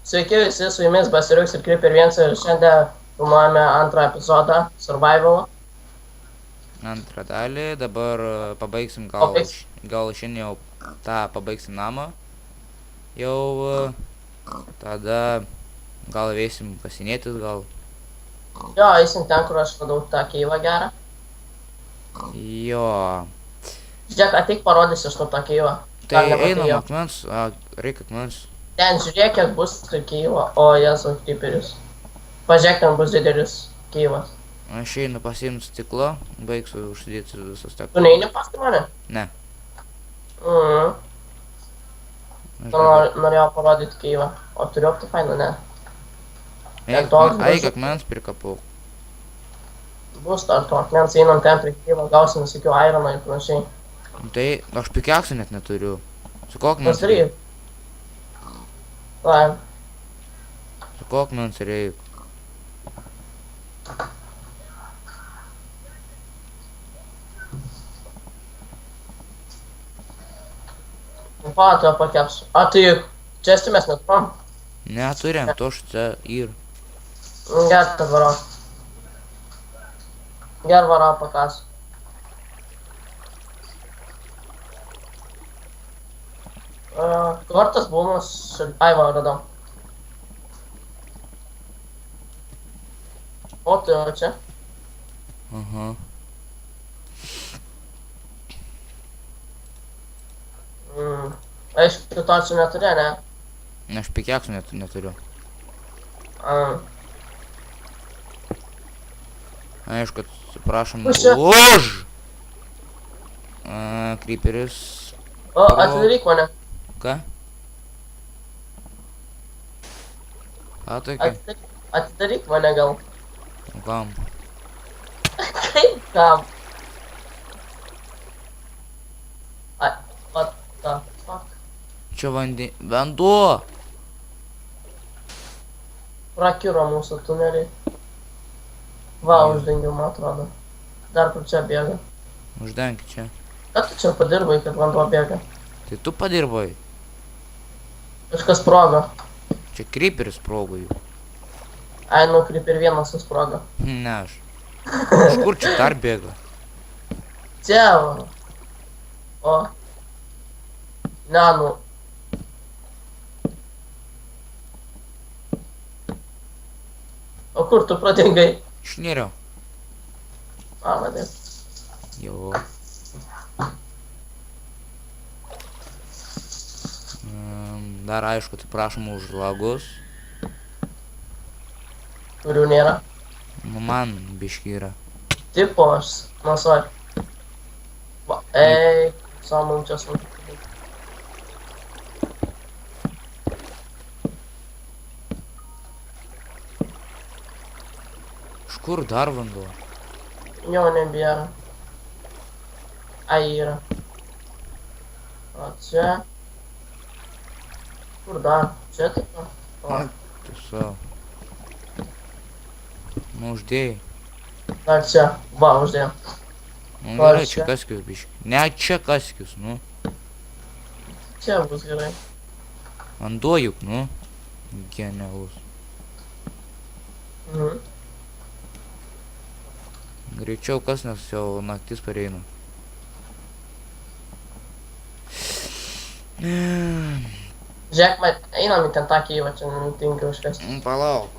Sveiki visi, su jumis Basiriuks ir Creeper 1 ir šiandien filmuojame antrą epizodą Survival. Antrą dalį, dabar pabaigsim Pabaigs. gal šiandien jau tą pabaigsim namą. Jau tada gal veisim kasinėtis, gal. Jo, eisim ten, kur aš radau tą keivą gerą. Jo. Žiūrėk, ateik parodysiu aš tau tą keivą. Tai Dar nematai einam jo. akmens, reikia akmens. Ten žiūrėk, kiek bus tai keivo. O, Jėzau, Creeperis. Pažiūrėk, ten bus didelis keivas. Aš einu pasiimt stiklo, baigsiu užsidėti visas Tu tekstus. neini paskui mane? Ne. Aš Tu norėjau parodyti keivą. O turiu optifainą, ne. Eik akmens prikapau. Bus dar to akmens, einam ten prie keivo, gausim visokių irono ir panašiai. Tai aš pikeksų net neturiu. Su ko akmens Pasidaryk. reik? Vai. Su ko akmens reik? Pato pakepsiu. A, tai česti mes neturom. Neturim, to čia ir. Ger, tad varo. Ger varo pakasiu. Kortas bumas ai va, radau. O, tai jau čia. Aha. Aišku, to čia neturi, ne? Aš pikeksų neturiu. Aišku, prašom Kas čia? už! Creeperis. O, atidaryk mane. Ką? Tokia? Atidaryk mane gal. Kam? Kaip kam? Ai, what the fuck? Čia vanduo! Prakiro mūsų tuneliai. Va, uždengiau, man atrodo. Dar kur čia bėga. Uždenk čia. Ką tu čia padirbai, kad vanduo bėga? Tai tu padirbai. Kažkas sprogo. Čia creeperis sprogo jau. Ai, nu, Creeper 1 susprogo. Ne aš. Iš kur čia dar bėga? Čia va. O. Ne, nu. O kur tu pradingai? Išnėriau. A, vadai. Jau. Dar aišku, tai prašom už lagus. Kurių nėra. Nu, man biški yra. Tipo, aš nasuoju. Va, ei, samum čia sunku. Iš kur dar vanduo? Jo nebėra. Ai, yra. O čia. Kur dar? Čia tipo? O, Tiesa. Nu, uždėjai. dar čia. Va, uždėjau. Nu, O, gerai, čia? čia kaskius biški. Ne, čia kaskius, nu. Čia bus gerai. Vanduo juk, nu. Genialus. Mhm. Greičiau kas, nes jau naktis pareina. Žiūrėk, einam į ten tą keivą, čia nenutinka užkasti. Palauk.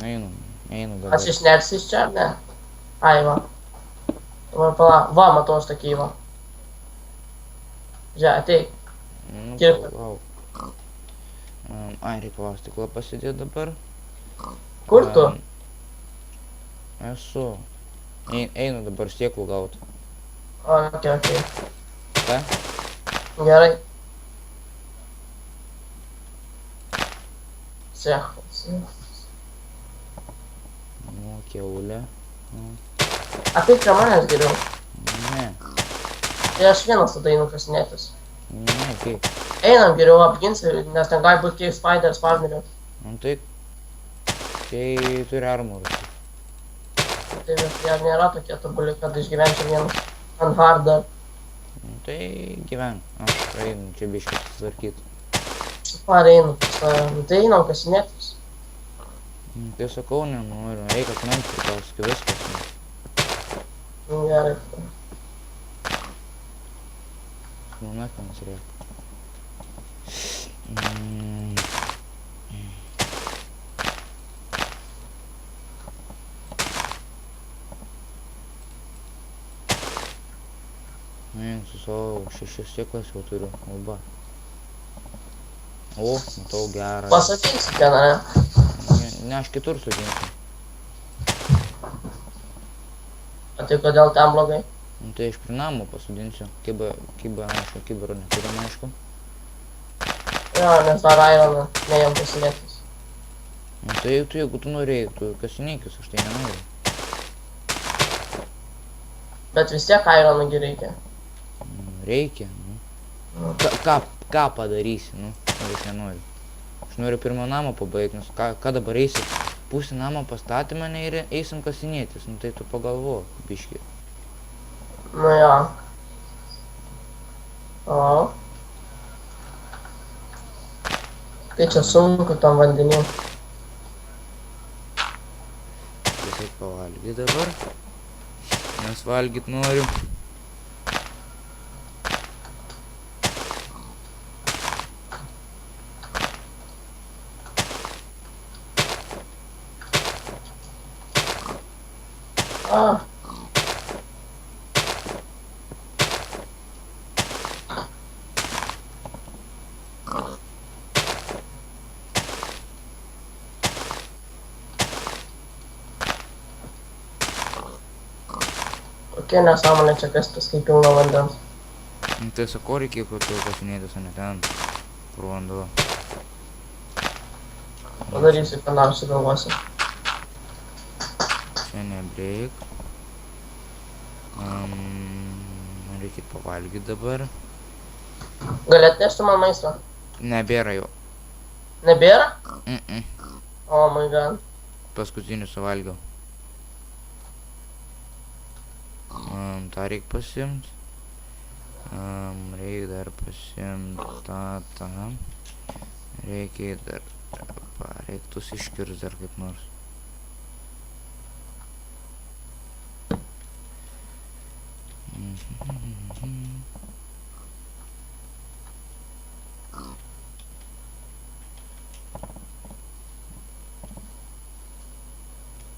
Einu dabar. Aš išnersi iš čia, ar ne? Ai, va. Va, palauk. Va, matau aš tą keivą. Žiūrėk, ateik. Nu, Kirpė. palauk. Ai, reikia stiklą pasidėti dabar. Kur tu? Esu. Einu dabar stieklų gauti. Okei. Ką? Gerai. Sėchas. Nu, kiaulė. Ateik prie manęs geriau. Ne. Tai aš vienas tada einu kasinėtis. Ne, kaip. Einam geriau apginsi, nes ten gali būt kaip spider spawnerių. Nu, tai turi armorus. Tai jie nėra tokie tobuli, kad išgyvenčiau vienas. Ant hard dar. Nu, tai gyvenk. Aš einu čia biškai susitvarkyt. pareinu pas tave. Nu tai einam kasinėtis. Tai sakau, nenoriu, reikia akmens prikausti, viskas. Nu gerai. Man akmens reikia. Su savo 6 stiklas jau turiu, alba. O, matau gerą. Pasakysi ten, ne? Ne, aš kitur sudinsiu. O tai kodėl ten blogai? Nu, tai aš prie namo pasodinsiu. Aišku, kibiro neturim, aišku. Jo, nes dar ironą neėjom kasinėtis. Nu, tai tu, jeigu tu norėjai, tu kasinėkis, aš tai nenoriu. Bet vis tiek ironągi reikia. Reikia, nu. Ką padarysi, nu, aš nenoriu. Aš noriu pirmą namą pabaigti, nes ką dabar eisi? Pusę namą pastatė mane ir eisim kasinėtis, nu tai tu pagalvo, biški. Nu jo. O. Tai čia sunku tam vandenį. Tiesiog pavalgyt dabar. Nes valgyt noriu. A. Kokia nesąmonė čia kastis, kai pilna vandens. Nu tai sakau, reikia kasinėtis, o ne ten. Kur vanduo. Padarysiu, ką nors sugalvosiu. Čia nebreik. Reikia pavalgyti dabar. Gali atnešti man maistą? Nebėra jau. Nebėra? Mm. Oh my god. Paskutinį suvalgiau. tą reikia pasiimt. Reikia dar pasiimt tą. Reikia dar, reiktus iškirst dar kaip nors.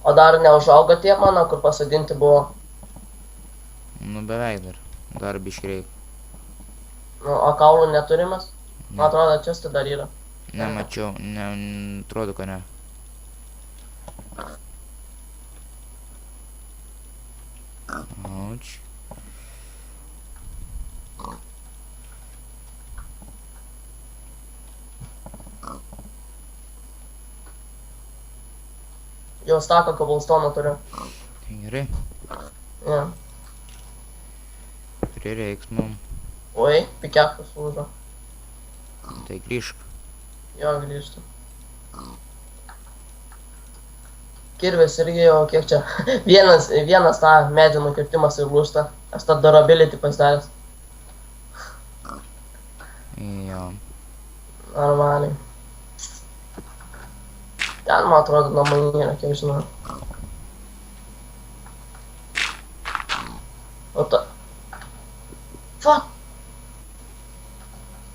O dar neužaugo tie mano, kur pasodinti buvo? Nu beveik dar. Dar biškį reikia. Nu, o kaulų neturimas? Man atrodo, čia dar yra. Nemačiau, atrodo, kad ne. Auč. Jau staką cobblestone'ą turiu. Tai gerai. Ja. Prireiks mum. Oi, pikekas lūžo. Tai grįžk. Jo, grįžtu. Kirvis irgi jau kiek čia. Vienas tą medžio nukirtimas ir lūžta. Aš tą durability pasidaręs. Jo. Normaliai. Ten, man atrodo, namai yra, kiek žinau. O ta... Fuck!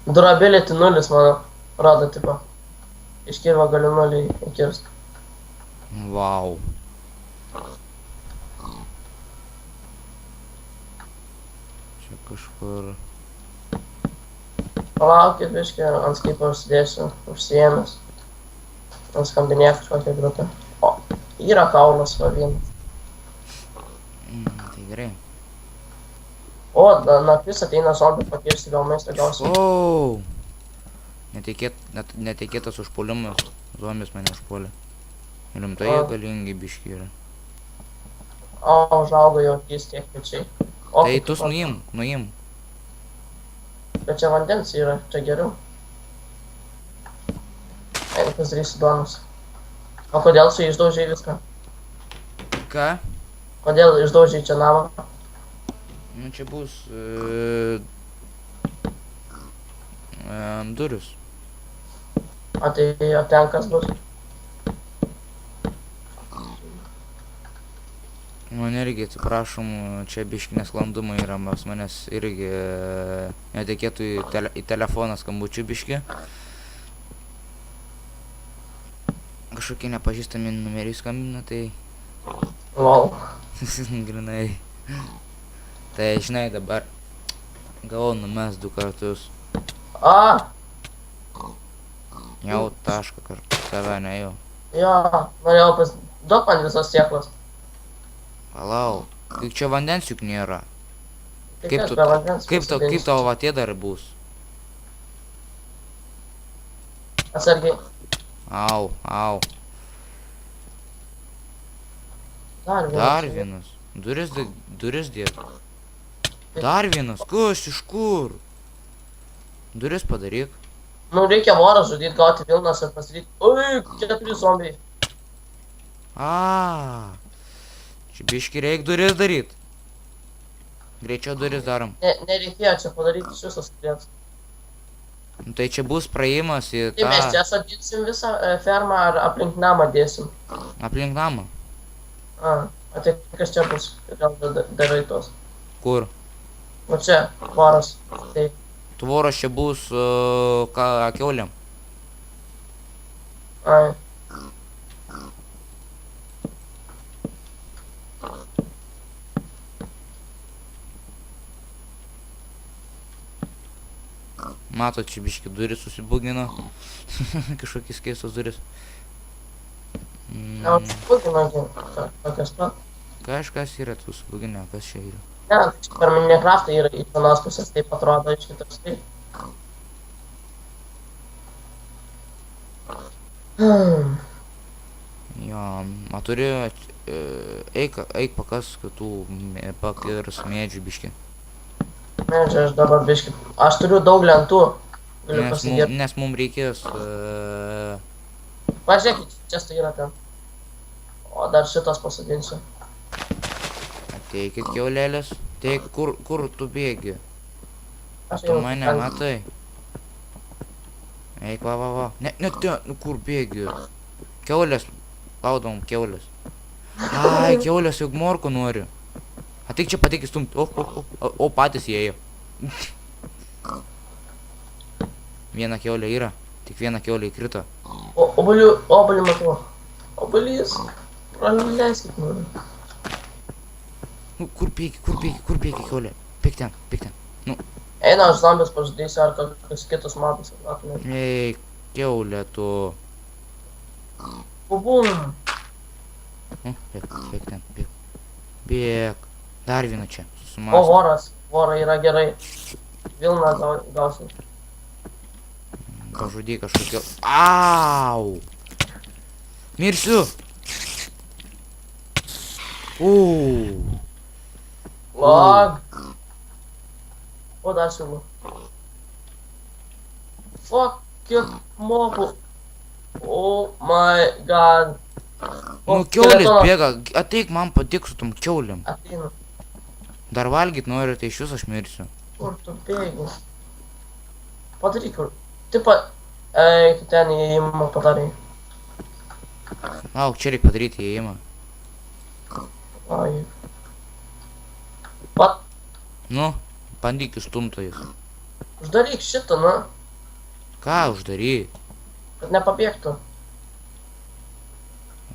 Durability 0, mano, rodo, tipo. Iš kirvo galiu 0 įkirst. Vau. Čia kažkur... Palaukit, biškį, ant skaipo užsidėsiu, užsiėmęs. Skambinėk kažkokią grupę. O, yra kaulas va vienas. Tai gerai. O, naktis ateina zombį pakirsti, gal maistą gausiu. Wow! Netikėtas užpuolimas. Zombis mane užpuolė. Rimtai galingi biški yra. O, užaugo jau akis tiek pečiai. Tai tu nuim. Bet čia vandens yra, čia geriau. Einu pasidarysiu duonos. O kodėl čia išdaužiai viską? Ką? Kodėl išdaužiai čia namą? Nu čia bus... duris. A tai o ten kas bus? Man irgi atsiprašom, čia biški nesklandumai yra, manęs irgi netikėtų į telefoną skambučių biški. Kažkokie nepažįstami numeriai skambina, tai... Lol. Grinai. Tai žinai dabar, gavau numes 2 kartus. A, Jau tašką tave, ne jau. jo, norėjau duok man visos sėklos. Palau, juk čia vandens juk nėra. Tai Kaip kas tu, be vandens kaip pasidėsiu? tavo vatė dar bus? Atsargiai. Au. Dar vienas. Dar vienas. Duris dėk. Dar vienas. Kas, iš kur? Duris padaryk. Nu, reikia vorą žudyti, gauti vilnas ir pasidaryti. Ui, 4 zombiai. Čia biški reik duris daryt. Greičiau duris darom. Nereikėjo čia padaryti iš visos skrės. Nu, tai čia bus praėjimas į Tai mes tą... čia sodinsim visą fermą ar aplink namą dėsim? Aplink namą. A tai kas čia bus? Gal darai tos? Kur? O čia, voras. Tai, Tvoros čia bus kiauliam. ai. Matot, čia biški duris susibugino. Kažkokiais keistos duris. Gal atsibūkime, tokias pat. Kažkas yra susibugino, kas čia yra. Ne, per Minecraftą yra iš vienos pusės, taip atrodo, iš kitos taip. Jo, turi, eik pakas kitų, pakirs medžių biški. Ne, čia aš dabar biškai. Aš turiu daug lentų. Galiu pasigirti. Nes mums reikės... Pažiūrėkit, čia tai yra ten. O dar šitas pasadinsiu. Ateikit kiaulėlės. Teik, kur tu bėgi? Aš Tu jau mane ten- matai? Eik, va. Ne ten, nu kur bėgi? Kiaulės, laudom kiaulės. Ai, kiaulės juk morkų nori. Ateik čia, pateik įstumti. O, patys įėjo. Viena kiaulė yra. Tik viena kiaulė įkrito. Obuolį matau. Obuolys. Praleiskit noriu. Nu, kur bėgi kiaulė? Pėk ten. Nu, Eina, aš zombius pažudėsiu ar kokius kitus matus. ei, kiaulė tu. Bubum. Nu, bėk ten. Bėk. Dar viena čia. O, Susimąs. voras. Vora yra gerai. Vilna gausim. Pažudyk kažkokio... Au! Mirsiu! Lag. O, dar siūlau. Fuck, kiek mobų. Oh my god. Nu, kiaulės bėga. Ateik, man patiks su tom kiaulėm. Ateinu. Dar valgyt noriu, tai iš jūsų aš mirsiu. Kur tu bėgi? Padaryk kur. Tipo, eik ten įėjimą padarai. Lauk, čia reikia padaryti įėjimą. Ai. Pat, Nu, bandyk įstumtojus. uždaryk šitą, nu, Ką uždaryt? kad nepabėgtų.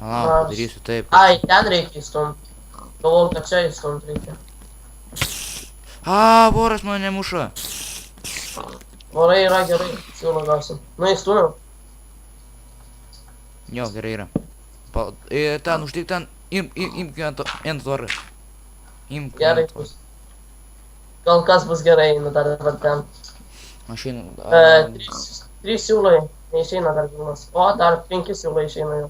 Lauk, padarysiu taip. Ai, ten reikia įstumti. Galvojau, kad čia įstumti reikia. Voras mane muša. Vorai yra gerai, siūlo gausim. Nu, įstumiau. Jo, gerai yra. Ten, užtik ten. Imk ant tvorą. Imk. Gerai bus. Gal kas bus gerai, einu dar ten. Aš einu. 3 siūlai, neišeina dar vienas. O, dar 5 siūlai išeina jau.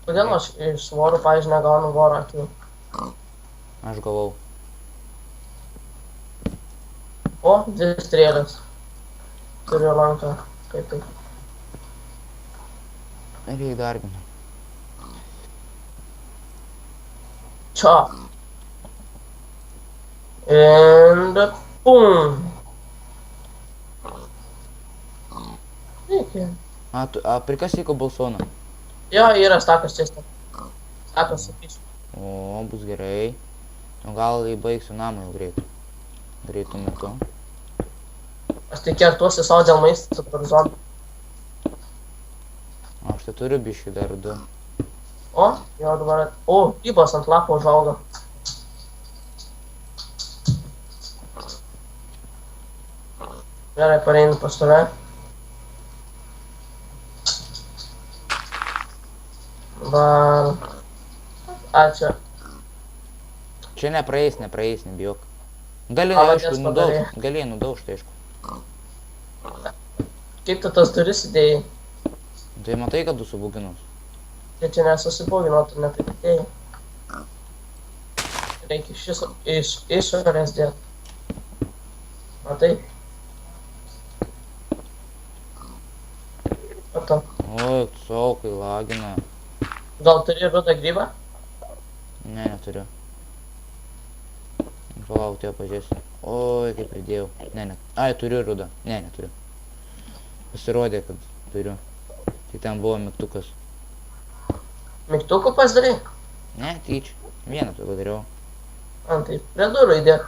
Kodėl aš iš vorų, pavyzdžiui, negaunu vorą akių? Aš gavau. O, 2 strėlės. Turiu ranką. Kaip tai? Reikia dar vieną. Čia. And boom. Reikia. Prikasyk balsoną. Jo, yra stakas čia. Stakas, sakysiu. O, bus gerai. O gal įbaigsiu namą jau greit. Greitų metu. Aš tai kertuosi savo dėl maisto per zoną. Aš tai turiu biškį dar 2. O, jo dabar. O, rybos ant lapo užauga. Gerai, pareinu pas tave. Va. Ačiū. Čia nepraeis, nebijok. Gali, Pavadės aišku, padarė. galėjai nudaužti, aišku. Kaip tu tas duris įdėjai? Tai matai, kad tu subuginus. Tai čia nesusibūgino, tu netaip įdėjai. Reikia iš išorės dėti. Matai? Matau. Oi, saukai lagina. Gal turi rudą grybą? Ne, neturiu. Palauk, tai pažiūrėsiu. Oi, kaip pridėjau. Ne. Ai, turiu rudą. Ne, neturiu. Pasirodė, kad turiu. Tai ten buvo mygtukas. Mygtukų pasidarai? Ne, tyčia. Vieną tu padariau. Antai, prie durų įdėk.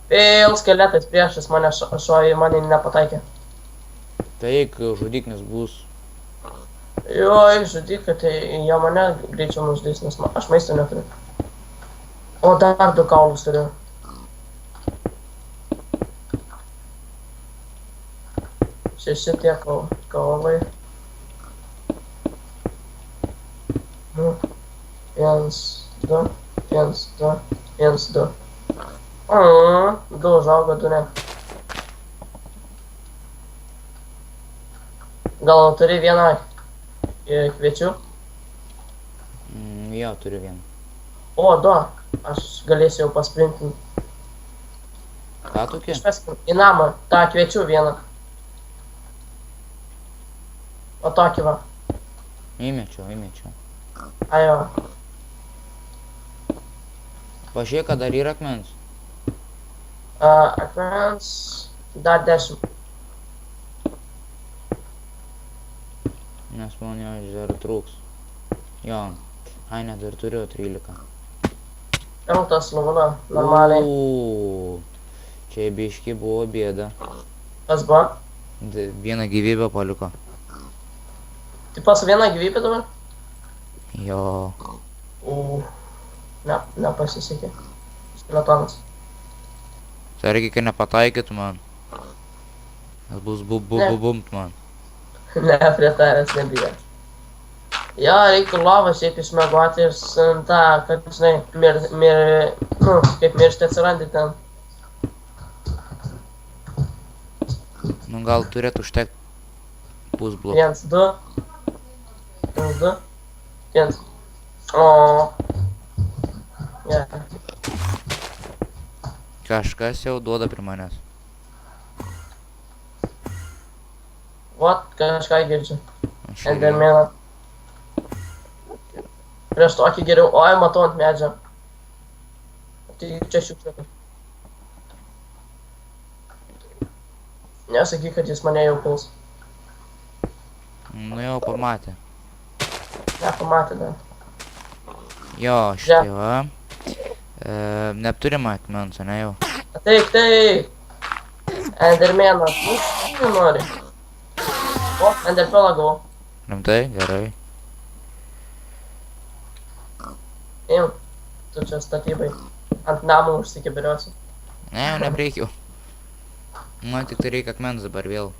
Vėl skeletas priešas mane šoji, mane nepataikė. Tai jeigu žudiknis bus. Joj, žudikai, tai jie mane greičiau nužudys, nes aš maisto neturiu. O dar 2 kaulus turiu. Šeši tie kaulai. Nu, 1, 2, 1, 2, 1, 2. 2 užaugo, 2 ne. Gal turi vieną kviečių? Jo, turiu vieną. O, 2. Aš galėsiu jau pasprintinti. Ką tokia? Išveskim į namą. Ta, kviečių vieną. O tokį va. Įmečiau. Ajo. Pažiūrėk, kad dar yra akmens. Akmens dar 10. Nes man jo dar trūks. Jo. Ai, ne, dar turiu 13. Rimtas luvuna, normaliai. Čia biški buvo bėda. Kas buvo? Vieną gyvybę paliko. Tai pas vieną gyvybę dabar? Jo. Nepasisekė. Skeletonas. Sargi, kai nepataikytų man. Nes bus bumt man. Ne, prie tavęs nebijo. Jo, reiktų lovą šiaip išmegoti ir tą, kad, žinai, kaip miršti atsirandi ten. Nu, gal turėtų užtekti pusblokų. 1, 2. 1, 2. 1. O. Yeah. Kažkas jau duoda prie manęs. Vat, kažką girdžiu. Aš irgi. Endermeną. Prieš tokį geriau. Oi, matau ant medžio. Tai čia šiukšlė. Nesakyk, kad jis mane jau puls. Nu jau pamatė. Nepamatė dar. Jo, šitai va. Neturime akmens, ne jau. Ateik, teik! Endermenas. Nu, nori. O, enderpelą gavau. Rimtai? Gerai. Im. Tu čia statybai. Ant namų užsikibiriuosi. Ne, jau nepreikiau. Man tik tai reikia akmens dabar vėl.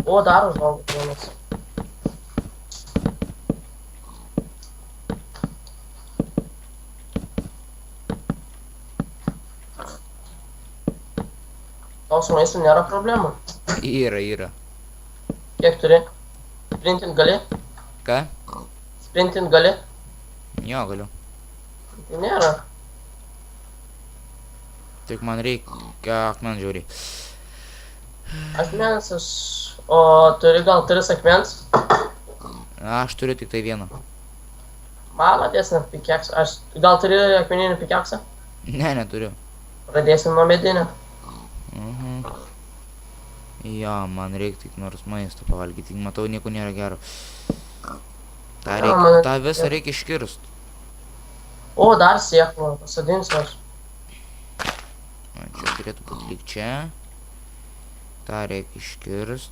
O, dar užaugo vienas. Tau su maistu nėra problemų. Yra. Kiek turi? Sprintint gali? Ką? Sprintint gali? Jo, galiu. Tai nėra. Tik man reikia akmens žiauriai. Akmens aš... O turi gal 3 akmens? Aš turiu tik tai vieną. Malatės, net pikeksą. Aš gal turiu akmeninį pikeksą? Ne, neturiu. Pradėsim nuo medinio. Jo, man reikia tik nors maisto pavalgyti, tik matau, nieko nėra gero. tą visą reikia iškirst. O, dar sėklų, pasadinsiu aš. Čia turėtų būti lyg čia. tą reikia iškirst.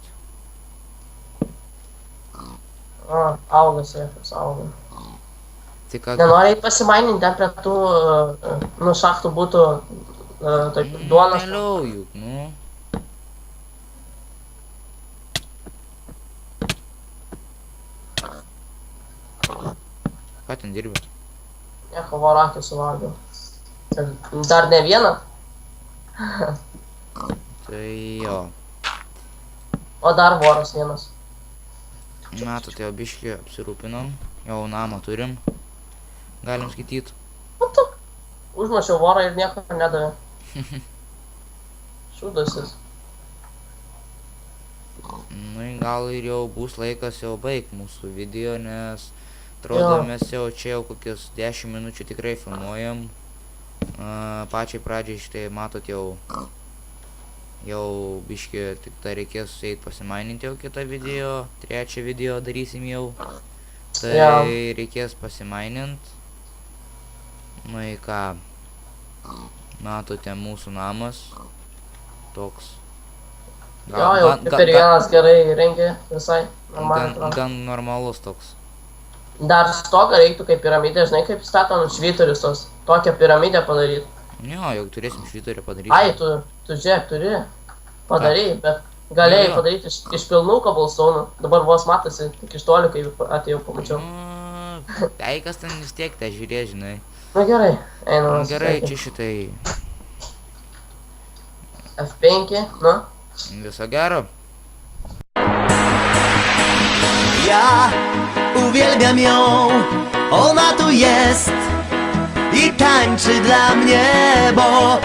Auga sėklos, auga. Tai ką... Nenori pasimaininti, ten prie tų, šachtų būtų duonos. Vėliau juk, nu. Ką ten dirbi? Nieko, vorakį suvalgiau. Dar ne vieną? Tai jo. O dar voras vienas. Matot, jau biškį apsirūpinom. Jau namą turim. Galim skaityt. Užmačiau vorą ir nieko nedavė. Šūdasis. Nu, gal ir jau bus laikas jau baigt mūsų video, nes atrodo mes jau čia jau kokius 10 minučių tikrai filmuojam. Pačiai pradžiai štai matot jau biškį tik tai reikės eit pasimaininti jau kitą video, trečią video darysim jau. Tai reikės pasimainint. Nu į ką, matote mūsų namas. Toks. Jo, per vienas gerai rengia visai. Gan normalus toks. Dar stogą reiktų kaip piramidė, žinai kaip stato švyturius tos. Tokią piramidę padaryti. Jo, jau turėsim švyturį padaryti. Ai, tu žiūrėk, turi padaryti, bet galėjai padaryti iš pilnų cobblestone'ų. Dabar vos matosi, tik iš toli, kai atėjau pamačiau. Tai kas ten vis tiek tą žiūrė, žinai. Na gerai, einam. Gerai, čia šitai. F5, nu. Viso gero. Ja uwielbiam ją, ona tu jest i tańczy dla mnie, bo